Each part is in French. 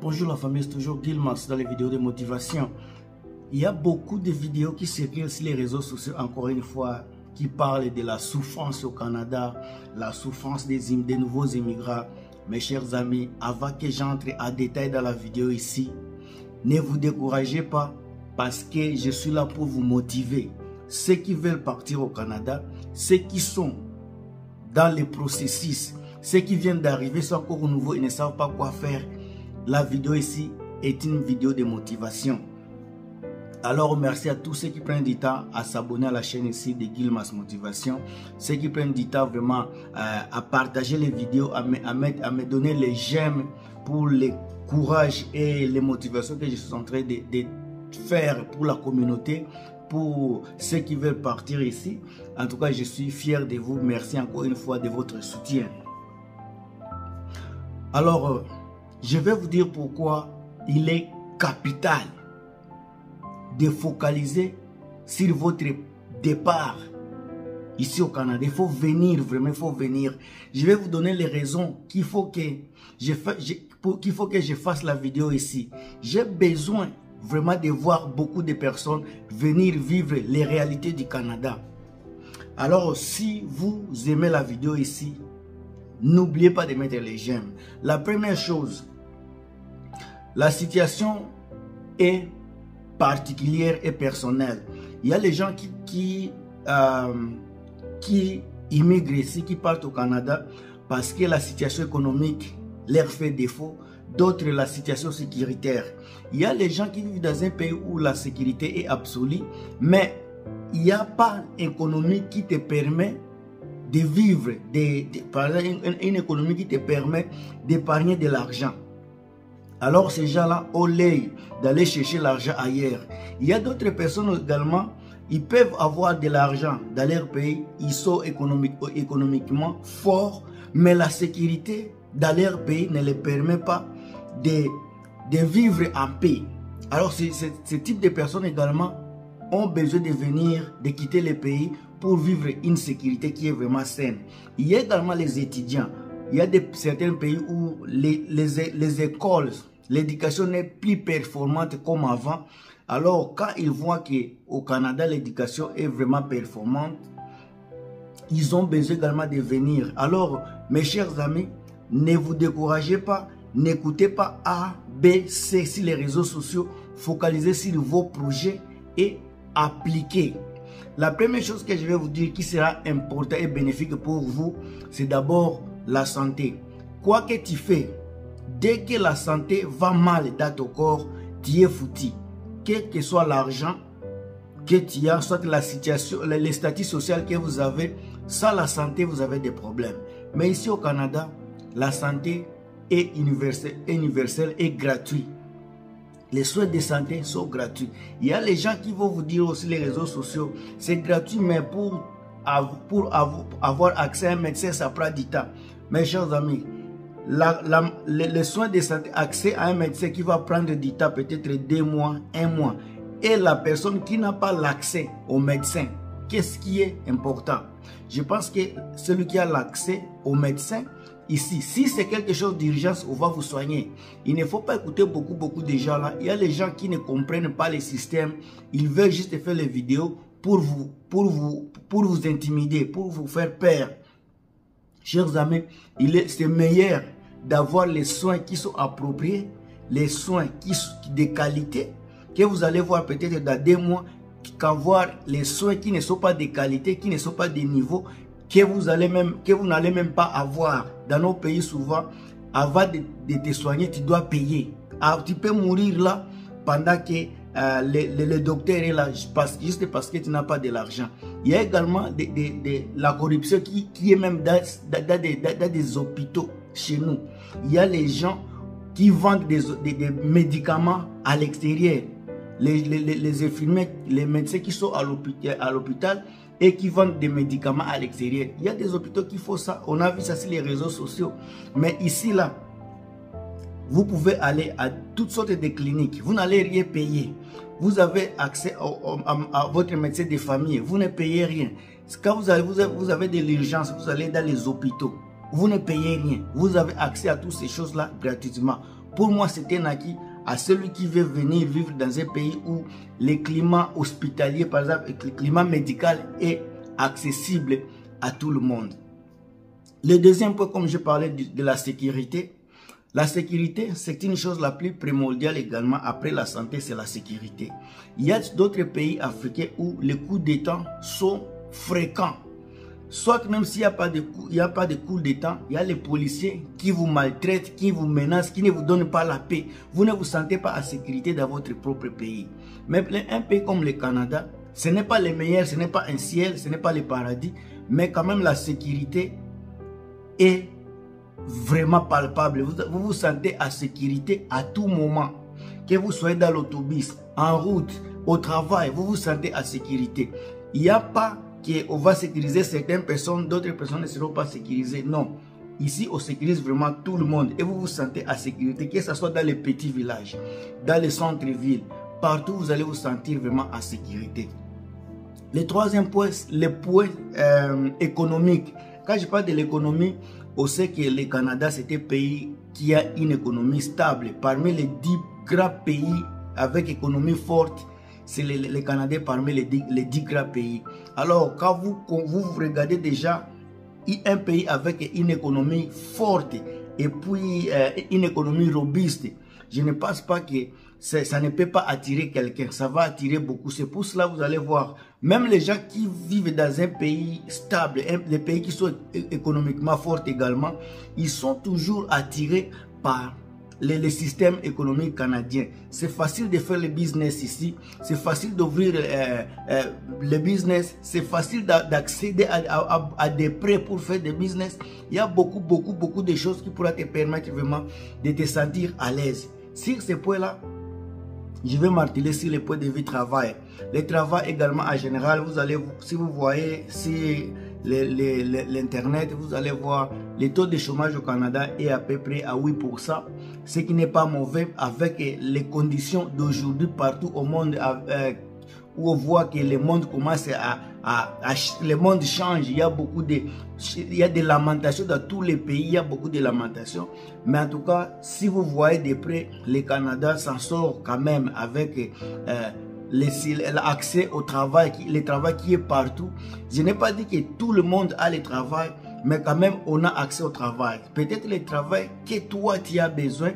Bonjour la famille, c'est toujours Gilmas dans les vidéos de motivation. Il y a beaucoup de vidéos qui circulent sur les réseaux sociaux, encore une fois, qui parlent de la souffrance au Canada, la souffrance des nouveaux immigrants. Mes chers amis, avant que j'entre en détail dans la vidéo ici, ne vous découragez pas parce que je suis là pour vous motiver. Ceux qui veulent partir au Canada, ceux qui sont dans le processus, ceux qui viennent d'arriver sont encore nouveaux et ne savent pas quoi faire. La vidéo ici est une vidéo de motivation. Alors merci à tous ceux qui prennent du temps à s'abonner à la chaîne ici de Gilmas Motivation. Ceux qui prennent du temps vraiment à partager les vidéos, à me donner les j'aime pour le courage et les motivations que je suis en train de faire pour la communauté, pour ceux qui veulent partir ici. En tout cas, je suis fier de vous. Merci encore une fois de votre soutien. Alors, je vais vous dire pourquoi il est capital de focaliser sur votre départ ici au Canada. Il faut venir, vraiment, il faut venir. Je vais vous donner les raisons qu'il faut que je fasse la vidéo ici. J'ai besoin vraiment de voir beaucoup de personnes venir vivre les réalités du Canada. Alors, si vous aimez la vidéo ici, n'oubliez pas de mettre les j'aime. La première chose, la situation est particulière et personnelle. Il y a les gens qui immigrent ici, qui partent au Canada parce que la situation économique leur fait défaut, d'autres la situation sécuritaire. Il y a les gens qui vivent dans un pays où la sécurité est absolue, mais il n'y a pas une économie qui te permet de vivre, par exemple, une économie qui te permet d'épargner de l'argent. Alors ces gens-là, au lieu d'aller chercher l'argent ailleurs, il y a d'autres personnes également, ils peuvent avoir de l'argent dans leur pays, ils sont économiquement forts, mais la sécurité dans leur pays ne les permet pas de vivre en paix. Alors ce type de personnes également ont besoin de venir, de quitter le pays pour vivre une sécurité qui est vraiment saine. Il y a également les étudiants. Il y a certains pays où les écoles, l'éducation n'est plus performante comme avant. Alors, quand ils voient qu'au Canada, l'éducation est vraiment performante, ils ont besoin également de venir. Alors, mes chers amis, ne vous découragez pas, n'écoutez pas A, B, C sur les réseaux sociaux. Focalisez sur vos projets et appliquez. La première chose que je vais vous dire qui sera importante et bénéfique pour vous, c'est d'abord la santé. Quoi que tu fais, dès que la santé va mal dans ton corps, tu es foutu. Quel que soit l'argent que tu as, soit la situation, les statuts sociaux que vous avez, sans la santé, vous avez des problèmes. Mais ici au Canada, la santé est universelle et gratuite. Les soins de santé sont gratuits. Il y a les gens qui vont vous dire aussi les réseaux sociaux, c'est gratuit, mais pour avoir accès à un médecin, ça prend du temps. Mes chers amis, les soins de santé, accès à un médecin qui va prendre du temps, peut-être 2 mois, 1 mois. Et la personne qui n'a pas l'accès au médecin, qu'est-ce qui est important? Je pense que celui qui a l'accès au médecin, ici, si c'est quelque chose d'urgence, on va vous soigner. Il ne faut pas écouter beaucoup de gens là. Il y a les gens qui ne comprennent pas le système. Ils veulent juste faire les vidéos pour vous intimider, pour vous faire peur. Chers amis, c'est meilleur d'avoir les soins qui sont appropriés, les soins de qualité, que vous allez voir peut-être dans 2 mois, qu'avoir les soins qui ne sont pas de qualité, qui ne sont pas de niveau, que vous n'allez même pas avoir. Dans nos pays, souvent, avant de te soigner, tu dois payer. Alors, tu peux mourir là pendant que le docteur est là, juste parce que tu n'as pas de l'argent. Il y a également la corruption qui est même dans des hôpitaux chez nous. Il y a les gens qui vendent des médicaments à l'extérieur. Les infirmiers, les médecins qui sont à l'hôpital et qui vendent des médicaments à l'extérieur. Il y a des hôpitaux qui font ça. On a vu ça sur les réseaux sociaux. Mais ici, là, vous pouvez aller à toutes sortes de cliniques. Vous n'allez rien payer. Vous avez accès à votre médecin de famille. Vous ne payez rien. Quand vous avez de l'urgence, vous allez dans les hôpitaux. Vous ne payez rien. Vous avez accès à toutes ces choses-là gratuitement. Pour moi, c'est un acquis à celui qui veut venir vivre dans un pays où le climat hospitalier, par exemple, le climat médical est accessible à tout le monde. Le deuxième point, comme je parlais de la sécurité, c'est une chose la plus primordiale également. Après la santé, c'est la sécurité. Il y a d'autres pays africains où les coups d'État sont fréquents. Soit même s'il n'y a pas de coups d'État, il y a les policiers qui vous maltraitent, qui vous menacent, qui ne vous donnent pas la paix. Vous ne vous sentez pas en sécurité dans votre propre pays. Mais un pays comme le Canada, ce n'est pas le meilleur, ce n'est pas un ciel, ce n'est pas le paradis, mais quand même la sécurité est vraiment palpable. Vous vous sentez en sécurité à tout moment. Que vous soyez dans l'autobus, en route, au travail, vous vous sentez en sécurité. Il n'y a pas qu'on va sécuriser certaines personnes, d'autres personnes ne seront pas sécurisées. Non. Ici, on sécurise vraiment tout le monde et vous vous sentez en sécurité, que ce soit dans les petits villages, dans les centres-villes, partout vous allez vous sentir vraiment en sécurité. Le troisième point, le point économique. Quand je parle de l'économie, on sait que le Canada, c'est un pays qui a une économie stable. Parmi les 10 grands pays avec économie forte, c'est les Canadiens parmi les 10 grands pays. Alors, quand vous regardez déjà un pays avec une économie forte et puis une économie robuste, je ne pense pas que ça ne peut pas attirer quelqu'un. Ça va attirer beaucoup. C'est pour cela que vous allez voir, même les gens qui vivent dans un pays stable, des pays qui sont économiquement forts également, ils sont toujours attirés par les systèmes économiques canadiens. C'est facile de faire le business ici, c'est facile d'ouvrir le business, c'est facile d'accéder à des prêts pour faire des business. Il y a beaucoup de choses qui pourraient te permettre vraiment de te sentir à l'aise. Sur ce point-là, je vais marteler sur le point de vue travail. Le travail également en général, vous allez, si vous voyez sur l'internet, vous allez voir le taux de chômage au Canada est à peu près à 8%, ce qui n'est pas mauvais avec les conditions d'aujourd'hui partout au monde, où on voit que le monde commence le monde change. Il y a des lamentations dans tous les pays, il y a beaucoup de lamentations. Mais en tout cas, si vous voyez de près, le Canada s'en sort quand même avec l'accès au travail, le travail qui est partout. Je n'ai pas dit que tout le monde a le travail, mais quand même on a accès au travail. Peut-être le travail que toi tu as besoin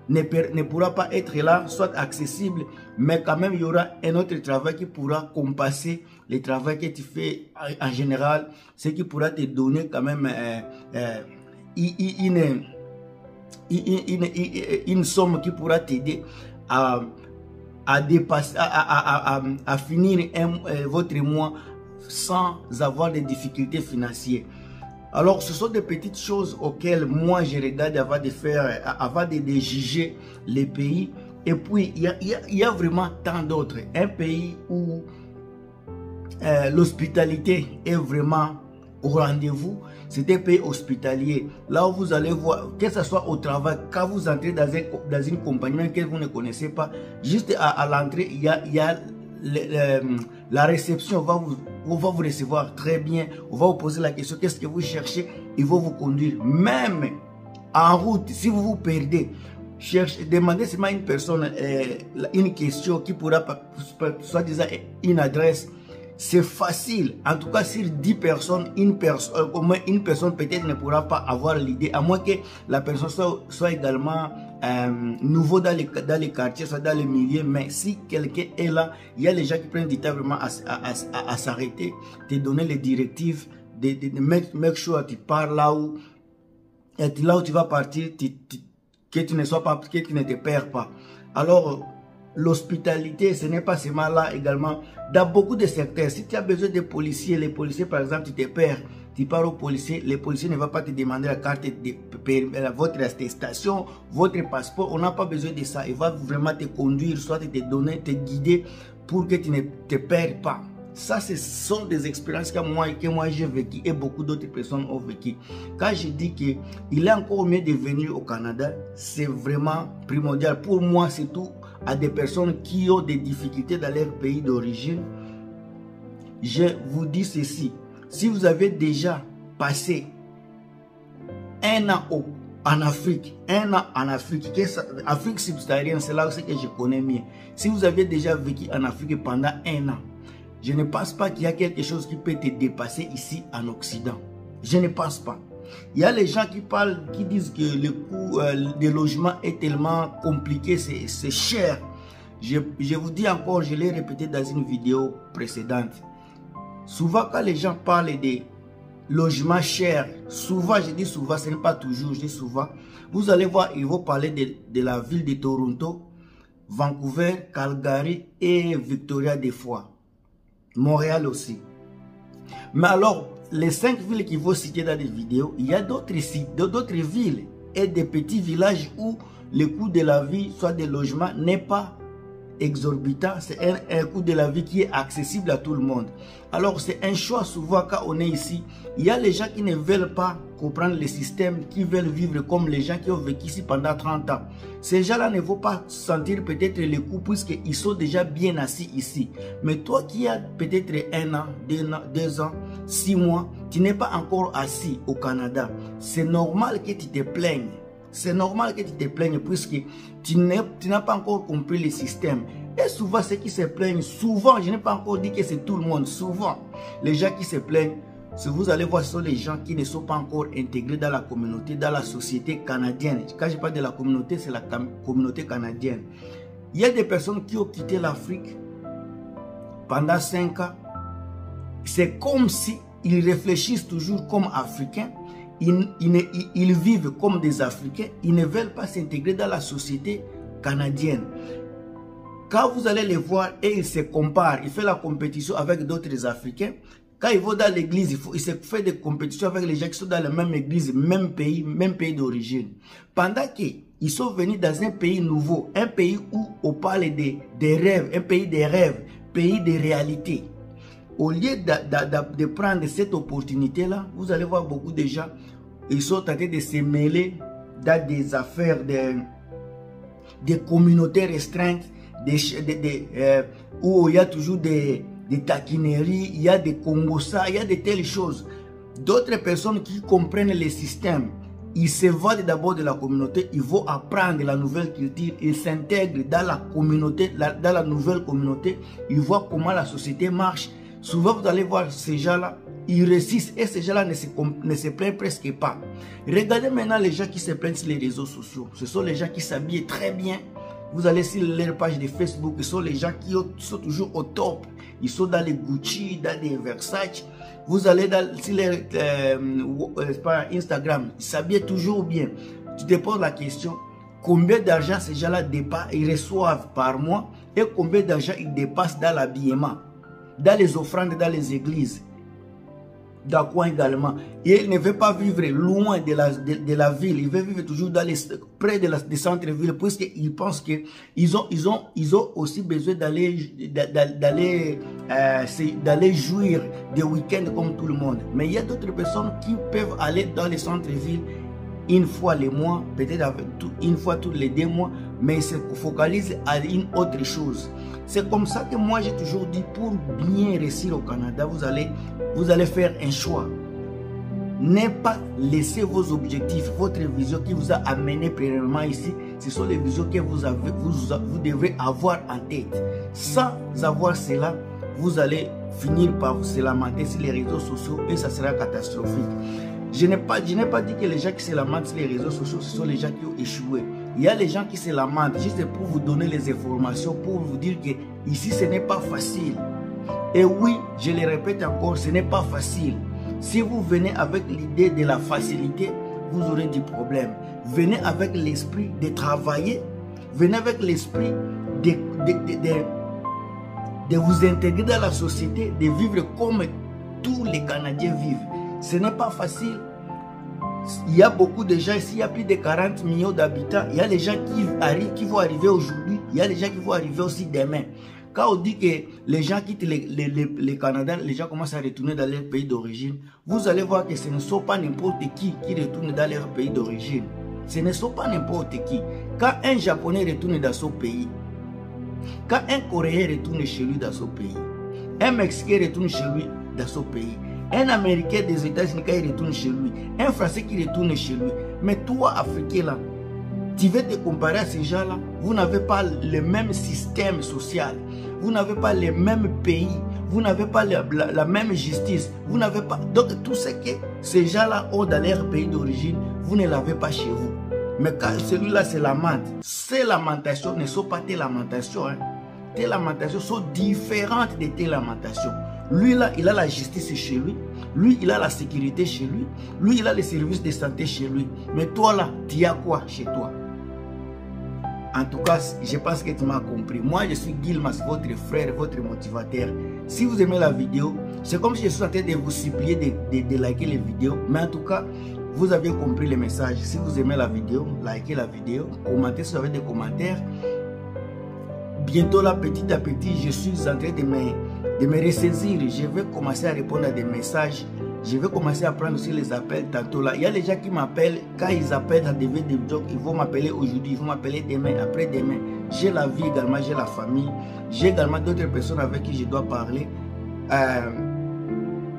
ne pourra pas être là, soit accessible, mais quand même il y aura un autre travail qui pourra compenser le travail que tu fais en général, ce qui pourra te donner quand même une somme qui pourra t'aider à dépasser, à finir votre mois sans avoir de difficultés financières. Alors, ce sont des petites choses auxquelles moi je regarde avant de faire, avant de juger les pays. Et puis, il y a vraiment tant d'autres. Un pays où l'hospitalité est vraiment au rendez-vous, c'est un pays hospitalier. Là où vous allez voir, que ce soit au travail, quand vous entrez dans une compagnie même que vous ne connaissez pas, juste à l'entrée, il y a la réception on va vous recevoir très bien, on va vous poser la question, qu'est-ce que vous cherchez, ils vont vous conduire. Même en route, si vous vous perdez, demandez seulement à une personne une question qui pourra, soit disant une adresse. C'est facile. En tout cas, sur 10 personnes, au moins une personne peut-être ne pourra pas avoir l'idée, à moins que la personne soit également nouveau dans les quartiers, soit dans les milieux. Mais si quelqu'un est là, il y a les gens qui prennent du temps vraiment à s'arrêter, te donner les directives, de make sure tu pars là où tu vas partir, que tu ne sois pas, que tu ne te perds pas. Alors, l'hospitalité, ce n'est pas seulement là également. Dans beaucoup de secteurs, si tu as besoin de policiers, les policiers par exemple, tu te perds, tu pars au policier, les policiers ne vont pas te demander la carte, votre attestation, votre passeport, on n'a pas besoin de ça. Il va vraiment te conduire, soit te donner, te guider pour que tu ne te perds pas. Ça, ce sont des expériences que moi j'ai vécues et beaucoup d'autres personnes ont vécues. Quand je dis qu'il est encore mieux de venir au Canada, c'est vraiment primordial. Pour moi, c'est tout à des personnes qui ont des difficultés dans leur pays d'origine. Je vous dis ceci, si vous avez déjà passé un an en Afrique, 1 an en Afrique, Afrique subsaharienne, c'est là que je connais mieux. Si vous avez déjà vécu en Afrique pendant 1 an, je ne pense pas qu'il y a quelque chose qui peut te dépasser ici en Occident. Je ne pense pas. Il y a les gens qui parlent, qui disent que le coût des logements est tellement compliqué, c'est cher. Je vous dis encore, je l'ai répété dans une vidéo précédente. Souvent, quand les gens parlent des logements chers, souvent, je dis souvent, ce n'est pas toujours, je dis souvent, vous allez voir, ils vont parler de la ville de Toronto, Vancouver, Calgary et Victoria des fois. Montréal aussi. Mais alors, les 5 villes qu'ils vont citer dans les vidéos, il y a d'autres villes et des petits villages où le coût de la vie, soit des logements, n'est pas exorbitant. C'est un coût de la vie qui est accessible à tout le monde. Alors, c'est un choix souvent quand on est ici. Il y a les gens qui ne veulent pas comprendre le système, qui veulent vivre comme les gens qui ont vécu ici pendant 30 ans. Ces gens-là ne vont pas sentir peut-être les coûts puisqu'ils sont déjà bien assis ici. Mais toi qui as peut-être 1 an, 2 ans, 6 mois, tu n'es pas encore assis au Canada. C'est normal que tu te plaignes. C'est normal que tu te plaignes puisque tu n'as pas encore compris le système. Et souvent, ceux qui se plaignent, souvent, je n'ai pas encore dit que c'est tout le monde, souvent, les gens qui se plaignent, si vous allez voir, ce sont les gens qui ne sont pas encore intégrés dans la communauté, dans la société canadienne. Quand je parle de la communauté, c'est la communauté canadienne. Il y a des personnes qui ont quitté l'Afrique pendant 5 ans. C'est comme si ils réfléchissent toujours comme Africains. Ils vivent comme des Africains. Ils ne veulent pas s'intégrer dans la société canadienne. Quand vous allez les voir et ils se comparent, ils font la compétition avec d'autres Africains. Quand ils vont dans l'église, ils se font des compétitions avec les gens qui sont dans la même église, même pays d'origine. Pendant qu'ils sont venus dans un pays nouveau, un pays où on parle des rêves, un pays des rêves, pays de réalité. Au lieu de prendre cette opportunité-là, vous allez voir beaucoup de gens, ils sont en train de se mêler dans des affaires des communautés restreintes, où il y a toujours des taquineries, il y a des congossas, il y a de telles choses. D'autres personnes qui comprennent le système, ils se vendent d'abord de la communauté, ils vont apprendre la nouvelle culture, ils s'intègrent dans la communauté, dans la nouvelle communauté, ils voient comment la société marche. Souvent, vous allez voir ces gens-là, ils réussissent et ces gens-là ne se plaignent presque pas. Regardez maintenant les gens qui se plaignent sur les réseaux sociaux. Ce sont les gens qui s'habillent très bien. Vous allez sur leur page de Facebook, ce sont les gens qui sont toujours au top. Ils sont dans les Gucci, dans les Versace. Vous allez sur Instagram, ils s'habillent toujours bien. Tu te poses la question, combien d'argent ces gens-là ils reçoivent par mois et combien d'argent ils dépassent dans l'habillement, dans les offrandes, dans les églises, dans quoi également. Et il ne veut pas vivre loin de la ville, il veut vivre toujours près des centres-villes, puisqu'ils pensent qu'ils ont aussi besoin d'aller jouir des week-ends comme tout le monde. Mais il y a d'autres personnes qui peuvent aller dans les centres-villes une fois les mois, peut-être une fois tous les 2 mois, mais ils se focalisent à une autre chose. C'est comme ça que moi j'ai toujours dit, pour bien réussir au Canada, vous allez faire un choix. Ne pas laisser vos objectifs, votre vision qui vous a amené premièrement ici, ce sont les visions que vous devrez avoir en tête. Sans avoir cela, vous allez finir par se lamenter sur les réseaux sociaux et ça sera catastrophique. Je n'ai pas dit que les gens qui se lamentent sur les réseaux sociaux, ce sont les gens qui ont échoué. Il y a les gens qui se lamentent juste pour vous donner les informations, pour vous dire que ici ce n'est pas facile. Et oui, je le répète encore, ce n'est pas facile. Si vous venez avec l'idée de la facilité, vous aurez du problème. Venez avec l'esprit de travailler, venez avec l'esprit de vous intégrer dans la société, de vivre comme tous les Canadiens vivent. Ce n'est pas facile. Il y a beaucoup de gens ici, il y a plus de 40 millions d'habitants. Il y a les gens qui vont arriver aujourd'hui, il y a les gens qui vont arriver aussi demain. Quand on dit que les gens quittent le Canada, les gens commencent à retourner dans leur pays d'origine, vous allez voir que ce ne sont pas n'importe qui retourne dans leur pays d'origine. Ce ne sont pas n'importe qui. Quand un Japonais retourne dans son pays, quand un Coréen retourne chez lui dans son pays, un Mexicain retourne chez lui dans son pays, un Américain des États-Unis qui retourne chez lui, un Français qui retourne chez lui, Mais toi, Africain, là, tu veux te comparer à ces gens-là. Vous n'avez pas le même système social. Vous n'avez pas les mêmes pays. Vous n'avez pas la même justice. Vous n'avez pas... Donc, tout ce que ces gens-là ont dans leur pays d'origine, vous ne l'avez pas chez vous. Mais quand celui-là se lamente, ces lamentations ne sont pas tes lamentations. Hein. Tes lamentations sont différentes de tes lamentations. Lui, là, il a la justice chez lui. Lui, il a la sécurité chez lui. Lui, il a les services de santé chez lui. Mais toi, là, tu as quoi chez toi? En tout cas, je pense que tu m'as compris. Moi, je suis Guilmas, votre frère, votre motivateur. Si vous aimez la vidéo, c'est comme si je suis en train de vous supplier de liker les vidéos. Mais en tout cas, vous avez compris le message. Si vous aimez la vidéo, likez la vidéo, commentez si vous avez des commentaires. Bientôt là, petit à petit, je suis en train de me ressaisir. Je vais commencer à répondre à des messages. Je vais commencer à prendre aussi les appels tantôt là. Il y a les gens qui m'appellent. Quand ils appellent à des job, ils vont m'appeler aujourd'hui, ils vont m'appeler demain, après-demain. J'ai la vie également, j'ai la famille. J'ai également d'autres personnes avec qui je dois parler.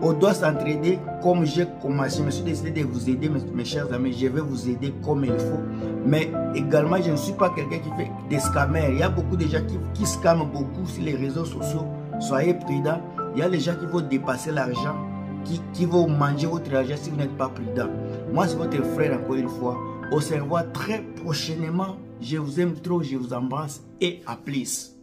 On doit s'entraider comme j'ai commencé. Je me suis décidé de vous aider, mes chers amis. Je vais vous aider comme il faut. Mais également, je ne suis pas quelqu'un qui fait des scammers. Il y a beaucoup de gens qui scamment beaucoup sur les réseaux sociaux. Soyez prudents. Il y a les gens qui vont dépasser l'argent, qui vont manger votre argent si vous n'êtes pas prudent. Moi, c'est votre frère encore une fois. On se revoit très prochainement. Je vous aime trop, je vous embrasse et à plus.